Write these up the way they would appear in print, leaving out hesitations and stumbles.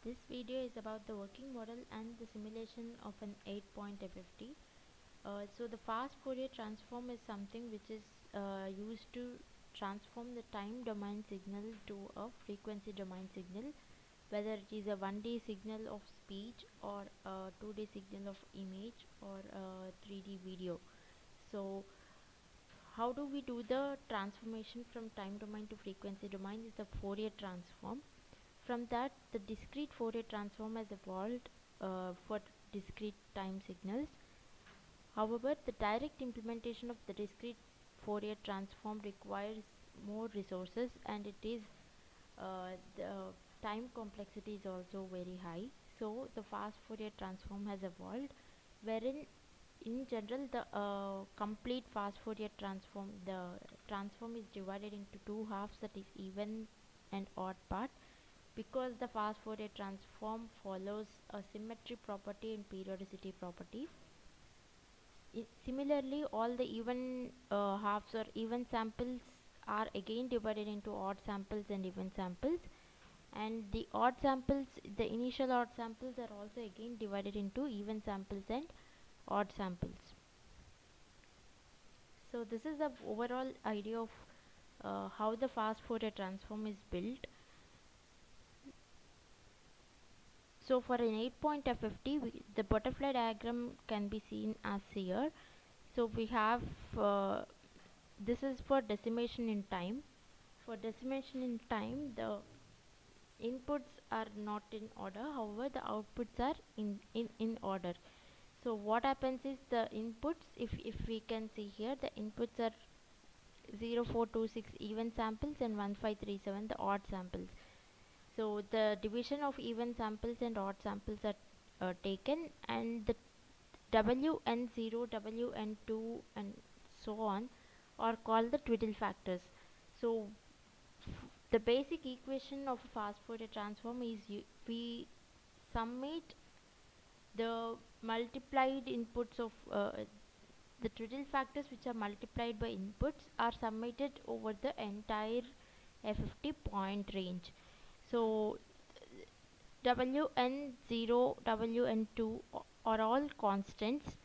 This video is about the working model and the simulation of an 8-point FFT. So the fast Fourier transform is something which is used to transform the time domain signal to a frequency domain signal, whether it is a 1D signal of speech or a 2D signal of image or a 3D video. So how do we do the transformation from time domain to frequency domain is the Fourier transform. From that, the discrete Fourier transform has evolved for discrete time signals. However, the direct implementation of the discrete Fourier transform requires more resources, and it is the time complexity is also very high. So the fast Fourier transform has evolved, wherein in general the complete fast Fourier transform, the transform is divided into two halves, that is even and odd part, because the fast Fourier transform follows a symmetry property and periodicity property. Similarly, all the even halves or even samples are again divided into odd samples and even samples, and the odd samples, the initial odd samples, are also again divided into even samples and odd samples. So this is the overall idea of how the fast Fourier transform is built. So for an 8-point FFT, the butterfly diagram can be seen as here. So we have this is for decimation in time. For decimation in time, the inputs are not in order, however the outputs are in order. So what happens is the inputs, if we can see here, the inputs are 0426 even samples and 1537 the odd samples. So the division of even samples and odd samples are taken, and the Wn0, Wn2 and so on are called the twiddle factors. So the basic equation of a fast Fourier transform is we summate the multiplied inputs of the twiddle factors which are multiplied by inputs are summated over the entire FFT point range. So Wn0, Wn2 are all constants,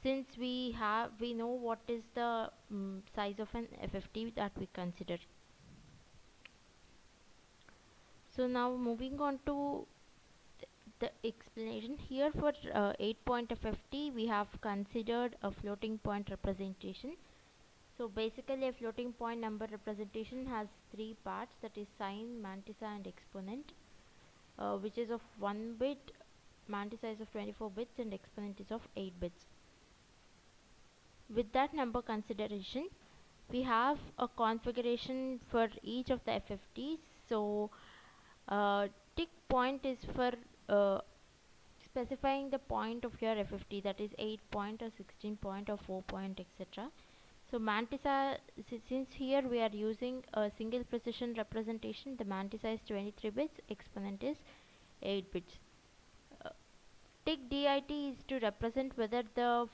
since we know what is the size of an FFT that we consider. So now moving on to the explanation here. For 8-point FFT, we have considered a floating point representation. So basically a floating point number representation has three parts, that is sine, mantissa and exponent, which is of 1 bit, mantissa is of 24 bits and exponent is of 8 bits. With that number consideration, we have a configuration for each of the FFTs. So tick point is for specifying the point of your FFT, that is 8 point or 16 point or 4 point, etc. So mantissa, since here we are using a single precision representation, the mantissa is 23 bits, exponent is 8 bits. Tick DIT is to represent whether the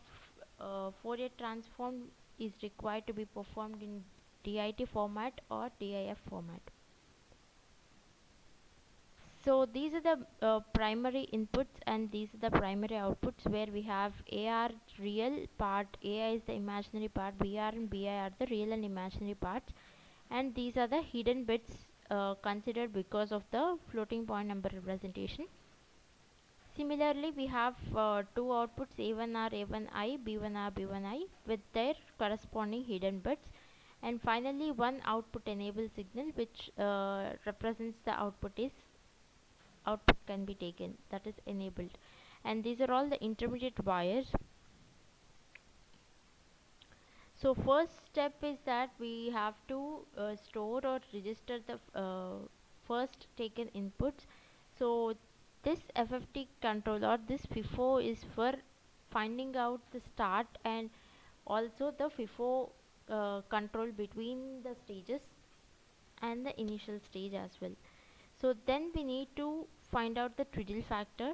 Fourier transform is required to be performed in DIT format or DIF format. So these are the primary inputs and these are the primary outputs, where we have AR real part, AI is the imaginary part, BR and BI are the real and imaginary parts, and these are the hidden bits considered because of the floating point number representation. Similarly, we have two outputs, A1R, A1I, B1R, B1I, with their corresponding hidden bits, and finally one output enable signal which represents the output can be taken, that is enabled, and these are all the intermediate wires. So first step is that we have to store or register the first taken inputs. So this FFT controller, this FIFO, is for finding out the start and also the FIFO control between the stages and the initial stage as well. So then we need to find out the twiddle factor.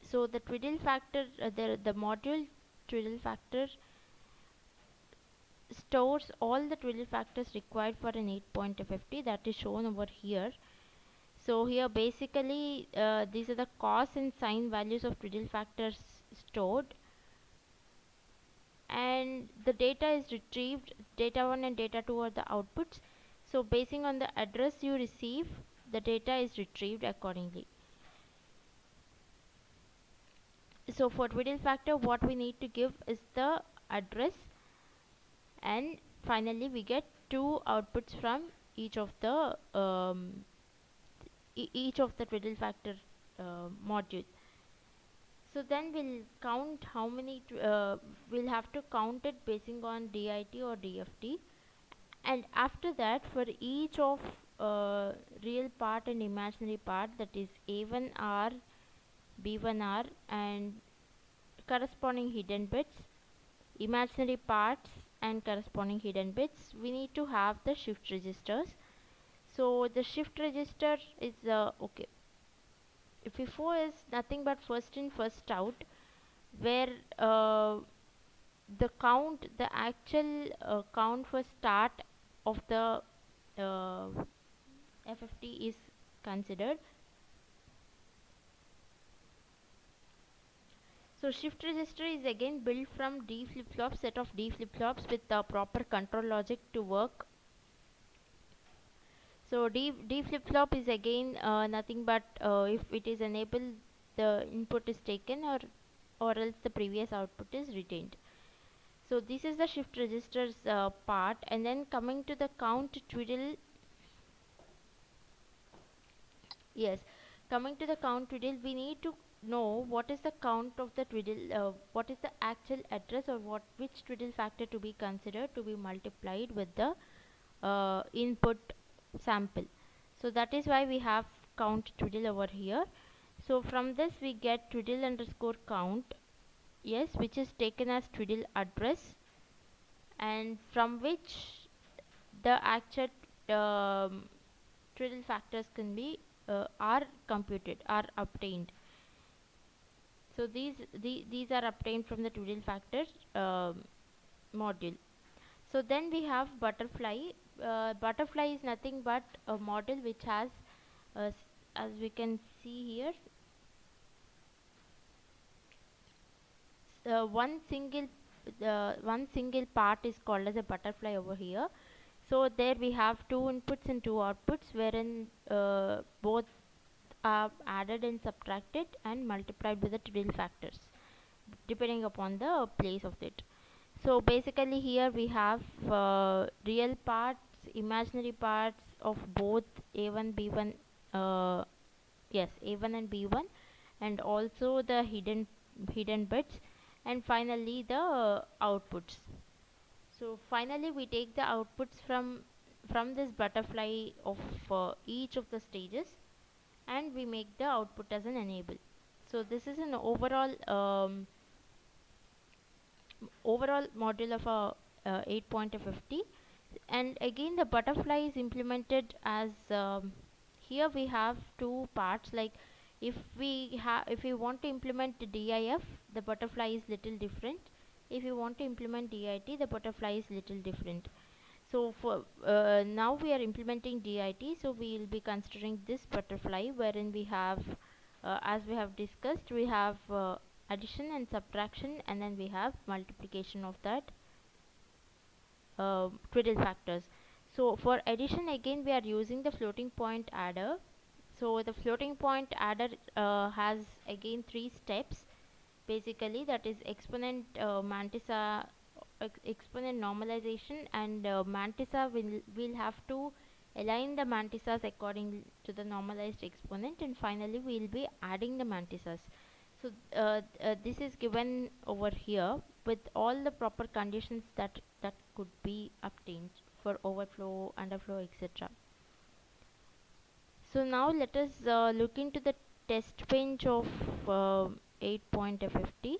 So the twiddle factor, the module twiddle factor stores all the twiddle factors required for an 8-point FFT, that is shown over here. So here basically these are the cos and sine values of Twiddle factors stored, and the data is retrieved. Data 1 and data 2 are the outputs. So basing on the address you receive, the data is retrieved accordingly. So for Twiddle factor, what we need to give is the address, and finally we get two outputs from each of the each of the Twiddle factor module. So then we'll count how many we'll have to count it basing on DIT or DFT, and after that for each of real part and imaginary part, that is A1R, B1R, and corresponding hidden bits, imaginary parts and corresponding hidden bits, we need to have the shift registers. So the shift register is okay, FIFO is nothing but first in first out, where the count, the actual count for start of the uh, FFT is considered. So shift register is again built from D flip-flop, set of D flip-flops with the proper control logic to work. So D flip-flop is again nothing but if it is enabled, the input is taken, or else the previous output is retained. So this is the shift registers part, and then coming to the count twiddle. Yes, coming to the count twiddle, we need to know what is the count of the twiddle, what is the actual address, or which twiddle factor to be considered to be multiplied with the input sample. So that is why we have count twiddle over here. So from this we get twiddle underscore count, yes, which is taken as twiddle address, and from which the actual twiddle factors can be are computed, are obtained. So these are obtained from the twiddle factor module. So then we have butterfly. Butterfly is nothing but a model which has as we can see here, one single part is called as a butterfly over here. So there we have two inputs and two outputs, wherein both are added and subtracted and multiplied with the twiddle factors depending upon the place of it. So basically here we have real parts, imaginary parts of both A1, B1, yes, A1 and B1, and also the hidden bits, and finally the outputs. So finally we take the outputs from this butterfly of each of the stages, and we make the output as an enable. So this is an overall module of a 8.50, and again the butterfly is implemented as here we have two parts. Like if we want to implement the DIF, the butterfly is little different. If you want to implement DIT, the butterfly is little different. So for now we are implementing DIT, so we will be considering this butterfly, wherein we have as we have discussed, we have addition and subtraction, and then we have multiplication of that twiddle factors. So for addition, again we are using the floating point adder. So the floating point adder has again three steps basically, that is exponent mantissa, exponent normalization, and mantissa will have to align the mantissas according to the normalized exponent, and finally we will be adding the mantissas. So this is given over here with all the proper conditions that could be obtained for overflow, underflow, etc. So now let us look into the test bench of 8.50.